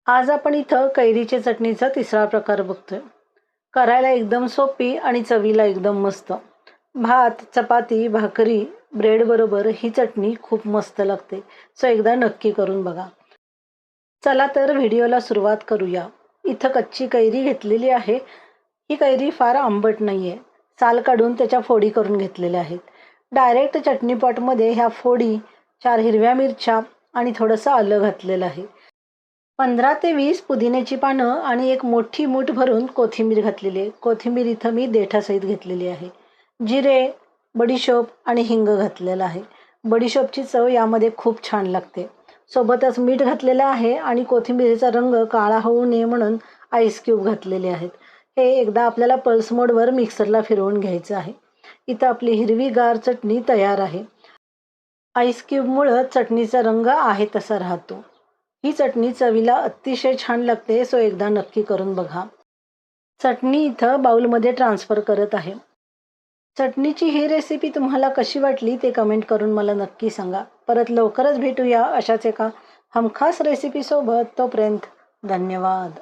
आज आपण इथं कैरीच्या चटणीचा तिसरा प्रकार बघतोय। करायला एकदम सोपी आणि चवीला एकदम मस्त। भात, चपाती, भाकरी, ब्रेड बरोबर ही चटणी खूप मस्त लागते। सो एकदा नक्की करून बघा। चला तर व्हिडिओला सुरुवात करूया। इथं कच्ची कैरी घेतलेली आहे। ही कैरी फार आंबट नाहीये। साल काढून त्याच्या फोडी करून घेतलेल्या आहेत। डायरेक्ट चटणी पॉटमध्ये ह्या फोडी, 4 हिरव्या मिरच्या आणि थोडंसं आलं घातलेलं आहे। 15 ते 20 पुदिन्याची पानं आणि एक मोठी मूठ भरून कोथिंबीर घातलेली आहे। कोथिंबीर इथं मी देठासहित घेतलेली आहे। जिरे, बडीशोप आणि हिंग घातलेलं आहे। बडीशोपची चव यामध्ये खूप छान लागते। सोबतच मीठ घातलेलं आहे आणि कोथिंबीरीचा रंग काळा होऊ नये म्हणून आईस क्यूब घातलेले आहेत। हे एकदा आपल्याला पल्स मोडवर मिक्सरला फिरवून घ्यायचं आहे। इथं आपली हिरवीगार चटणी तयार आहे। आईस क्यूबमुळे चटणीचा रंग आहे तसा राहतो। ही चटणी चवीला अतिशय छान लागते। सो एकदा नक्की करून बघा। चटणी इथं बाउलमध्ये ट्रान्सफर करत आहे। चटणीची ही रेसिपी तुम्हाला कशी वाटली ते कमेंट करून मला नक्की सांगा। परत लवकरच भेटूया अशाच एका हमखास रेसिपी सोबत। तोपर्यंत धन्यवाद।